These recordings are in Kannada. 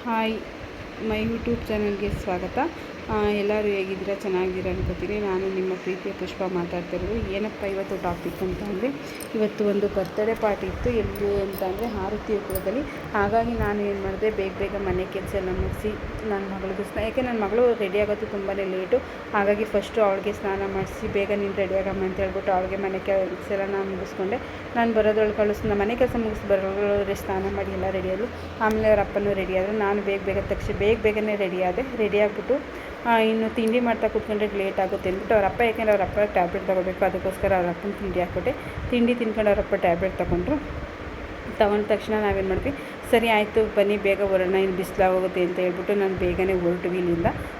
ಹಾಯ್, ಮೈ ಯೂಟ್ಯೂಬ್ ಚಾನಲ್ಗೆ ಸ್ವಾಗತ. ಎಲ್ಲರೂ ಹೇಗಿದ್ದೀರಾ? ಚೆನ್ನಾಗಿದ್ದೀರಾ ಅನ್ಕೋತೀನಿ. ನಾನು ನಿಮ್ಮ ಪ್ರೀತಿಯ ಪುಷ್ಪ ಮಾತಾಡ್ತಿರೋದು. ಏನಪ್ಪ ಇವತ್ತು ಟಾಪಿಕ್ ಅಂತ ಅಂದರೆ, ಇವತ್ತು ಒಂದು ಬರ್ತ್ಡೇ ಪಾರ್ಟಿ ಇತ್ತು. ಎಲ್ಲಿ ಅಂತ ಅಂದರೆ ಆರುತಿಪುರದಲ್ಲಿ. ಹಾಗಾಗಿ ನಾನು ಏನು ಮಾಡಿದೆ, ಬೇಗ ಮನೆ ಕೆಲಸ ಎಲ್ಲ ಮುಗಿಸಿ ನನ್ನ ಮಗಳಿಗೂ ಯಾಕೆ ನನ್ನ ಮಗಳು ರೆಡಿ ಆಗೋದು ತುಂಬಾ ಲೇಟು. ಹಾಗಾಗಿ ಫಸ್ಟು ಅವಳಿಗೆ ಸ್ನಾನ ಮಾಡಿಸಿ, ಬೇಗ ನೀನು ರೆಡಿ ಆಗಮ್ಮ ಅಂತ ಹೇಳ್ಬಿಟ್ಟು ಅವಳಿಗೆ ಮನೆ ಕೆಲಸ ಎಲ್ಲ ನಾನು ಮುಗಿಸ್ಕೊಂಡೆ. ನಾನು ಬರೋದ್ರೊಳಗೆ ಕಳಿಸ್ ಮನೆ ಕೆಲಸ ಮುಗಿಸಿ ಬರೋದ್ರೊಳಗೆ ಸ್ನಾನ ಮಾಡಿ ಎಲ್ಲ ರೆಡಿಯಾದರು. ಆಮೇಲೆ ಅವ್ರ ಅಪ್ಪನೂ ರೆಡಿ ಆದರು. ನಾನು ಬೇಗನೆ ರೆಡಿ ಆಗಿಬಿಟ್ಟು ಇನ್ನು ತಿಂಡಿ ಮಾಡ್ತಾ ಕೂತ್ಕೊಂಡ್ರೆ ಲೇಟ್ ಆಗುತ್ತೆ ಅಂದ್ಬಿಟ್ಟು ಅವ್ರ ಅಪ್ಪ, ಯಾಕೆಂದರೆ ಅವ್ರ ಅಪ್ಪ ಟ್ಯಾಬ್ಲೆಟ್ ತೊಗೋಬೇಕು, ಅದಕ್ಕೋಸ್ಕರ ಅವ್ರ ಅಪ್ಪನ ತಿಂಡಿ ಹಾಕ್ಕೊಟ್ಟೆ. ತಿಂಡಿ ತಿನ್ಕೊಂಡು ಅವ್ರ ಅಪ್ಪ ಟ್ಯಾಬ್ಲೆಟ್ ತಗೊಂಡ ತಕ್ಷಣ ನಾವೇನು ಮಾಡಿದ್ವಿ, ಸರಿ ಆಯಿತು ಬನ್ನಿ ಬೇಗ ಹೊರಡೋಣ, ಇನ್ನು ಬಿಸಿಲಾಗೋಗುತ್ತೆ ಅಂತ ಹೇಳ್ಬಿಟ್ಟು ನಾನು ಬೇಗನೆ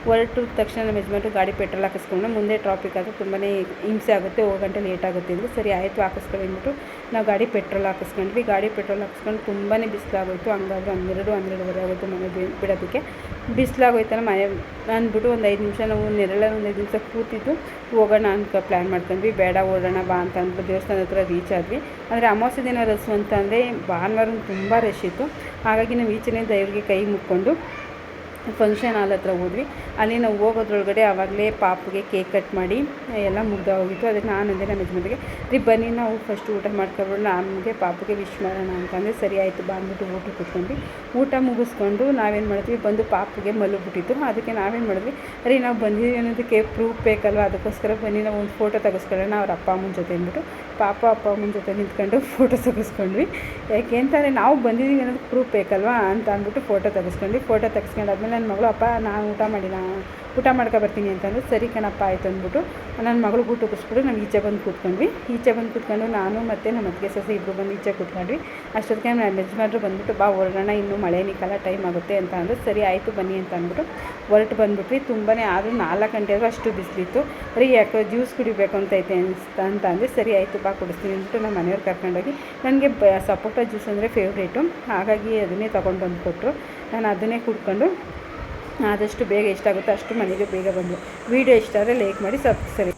ಹೊರಟು ತಕ್ಷಣ ನಮ್ಮ ಯಜಮಾನ್ರು ಗಾಡಿ ಪೆಟ್ರೋಲ್ ಹಾಕಿಸ್ಕೊಂಡು, ಮುಂದೆ ಟ್ರಾಫಿಕ್ ಆದರೆ ತುಂಬಾ ಹಿಂಸೆ ಆಗುತ್ತೆ, ಹೋಗೋ ಗಂಟೆ ಲೇಟ್ ಆಗುತ್ತೆ ಅಂದರೆ ಸರಿ ಆಯಿತು ಹಾಕಿಸ್ಕೊಂಡು ಅಂದ್ಬಿಟ್ಟು ನಾವು ಗಾಡಿ ಪೆಟ್ರೋಲ್ ಹಾಕಿಸ್ಕೊಂಡು ತುಂಬಾ ಬಿಸಿಲಾಗೋಯಿತು. ಹಂಗಾದ್ರೆ 12-12:30 ಆಗೋಯಿತು ಮನೆ ಬಿಡೋದಕ್ಕೆ. ಬಿಸಿಲಾಗೋಯ್ತಲ್ಲ ಮನೆ ಅಂದ್ಬಿಟ್ಟು ಒಂದು 5 ನಿಮಿಷ ನಾವು ನೆರಳಲ್ಲಿ ಒಂದು 5 ನಿಮಿಷ ಕೂತಿದ್ದು ಹೋಗೋಣ ಅಂತ ಪ್ಲ್ಯಾನ್ ಮಾಡ್ಕೊಂಡ್ವಿ. ಬೇಡ ಓಡೋಣ ಬಾ ಅಂತ ಅಂದ್ಬಿಟ್ಟು ದೇವಸ್ಥಾನದ ಹತ್ರ ರೀಚ್ ಆದ್ವಿ. ಅಂದರೆ ಅಮಾವಾಸ್ಯೆ ದಿನ ರಸು ಅಂತ ಅಂದರೆ ಭಾನುವಾರ ತುಂಬ ರಶ್ ಇತ್ತು. ಹಾಗಾಗಿ ನಾವು ಈಚೆನೇ ದೇವರಿಗೆ ಕೈ ಮುಕ್ಕೊಂಡು ಫಂಕ್ಷನ್ ಹಾಲ್ ಹತ್ರ ಹೋದ್ವಿ. ಅಲ್ಲಿ ನಾವು ಹೋಗೋದ್ರೊಳಗಡೆ ಆವಾಗಲೇ ಪಾಪಗೆ ಕೇಕ್ ಕಟ್ ಮಾಡಿ ಎಲ್ಲ ಹೋಗಿತ್ತು. ಅದಕ್ಕೆ ನಾನು ಅಂದೆ ನಮ್ಮ ಯಜಮಾನಿಗೆ, ಬನ್ನಿ ನಾವು ಫಸ್ಟ್ ಊಟ ಮಾಡ್ಕೊಬಿಡೋಣ, ನಮಗೆ ಪಾಪಗೆ ವಿಶ್ ಮಾಡೋಣ ಅಂತಂದರೆ ಸರಿ ಆಯಿತು ಬಾ ಅಂದ್ಬಿಟ್ಟು ಊಟ ಕೂತ್ಕೊಂಡ್ವಿ. ಊಟ ಮುಗಿಸ್ಕೊಂಡು ನಾವೇನು ಮಾಡಿದ್ವಿ, ಬಂದು ಪಾಪಗೆ ಮಲಗಿಬಿಟ್ಟಿತ್ತು. ಅದಕ್ಕೆ ನಾವೇನು ಮಾಡಿದ್ವಿ, ನಾವು ಬಂದಿದ್ದೀವಿ ಅನ್ನೋದಕ್ಕೆ ಪ್ರೂಫ್ ಬೇಕಲ್ವ, ಅದಕ್ಕೋಸ್ಕರ ಬನ್ನಿ ನಾವು ಒಂದು ಫೋಟೋ ತೆಗೆಸ್ಕೊಳ್ಳೋಣ ಅವ್ರ ಅಪ್ಪ ಅಮ್ಮನ ಜೊತೆ ಅಂದ್ಬಿಟ್ಟು ಅಪ್ಪ ಅಮ್ಮನ ಜೊತೆ ನಿಂತ್ಕೊಂಡು ಫೋಟೋ ತೆಗೆಸ್ಕೊಂಡ್ವಿ. ಯಾಕೆ ಅಂತಂದರೆ ನಾವು ಬಂದಿದ್ದೀವಿ ಅನ್ನೋದಕ್ಕೆ ಪ್ರೂಫ್ ಬೇಕಲ್ವ ಅಂತ ಅಂದ್ಬಿಟ್ಟು ಫೋಟೋ ತೆಗೆಸ್ಕೊಂಡಾದ್ಮೇಲೆ ನನ್ನ ಮಗಳು, ಅಪ್ಪ ನಾನು ಊಟ ಮಾಡ್ಕೊ ಬರ್ತೀನಿ ಅಂತಂದ್ರೆ ಸರಿ ಕಣಪ್ಪ ಆಯಿತು ಅಂದ್ಬಿಟ್ಟು ನನ್ನ ಮಗಳು ಊಟ ಕುಡಿಸ್ಬಿಟ್ಟು ನಾವು ಈಚೆ ಬಂದು ಕೂತ್ಕೊಂಡು ನಾನು ಮತ್ತು ನಮ್ಮ ಅತ್ತಿಗೆ ಸೊಸೆ ಇಬ್ಬರು ಬಂದು ಈಚೆ ಕೂತ್ಕೊಂಡ್ವಿ. ಅಷ್ಟೊತ್ತಿಗೆ ನಮ್ಮ ಯಜಮಾನ್ರು ಬಂದುಬಿಟ್ಟು ಬಾ ಹೊರಡೋಣ, ಇನ್ನೂ ಮಳೆ ನಿಕ್ಕಲ್ಲ, ಟೈಮ್ ಆಗುತ್ತೆ ಅಂತ ಅಂದರೆ ಸರಿ ಆಯಿತು ಬನ್ನಿ ಅಂತ ಅಂದ್ಬಿಟ್ಟು ಹೊರಟು ಬಂದುಬಿಟ್ವಿ. ತುಂಬಾ ಆದರೂ 4 ಗಂಟೆ ಆದರೂ ಅಷ್ಟು ಬಿಸಿಲಿತ್ತು. ಯಾಕೆ ಜ್ಯೂಸ್ ಕುಡಿಬೇಕು ಅಂತ ಅಂದರೆ ಸರಿ ಆಯಿತು ಬಾ ಕುಡಿಸ್ತೀನಿ ಅಂದ್ಬಿಟ್ಟು ನಮ್ಮ ಮನೆಯವ್ರು ಕರ್ಕೊಂಡೋಗಿ, ನನಗೆ ಸಪೋಟ ಜ್ಯೂಸ್ ಅಂದರೆ ಫೇವ್ರೇಟು, ಹಾಗಾಗಿ ಅದನ್ನೇ ತೊಗೊಂಡು ಬಂದು ಕೊಟ್ಟರು. ನಾನು ಅದನ್ನೇ ಕುಡ್ಕೊಂಡು ಆದಷ್ಟು ಬೇಗ ಎಷ್ಟಾಗುತ್ತೋ ಅಷ್ಟು ಮನೆಗೆ ಬೇಗ ಬಂದು. ವಿಡಿಯೋ ಇಷ್ಟ ಆದರೆ ಲೈಕ್ ಮಾಡಿ, ಸರಿ.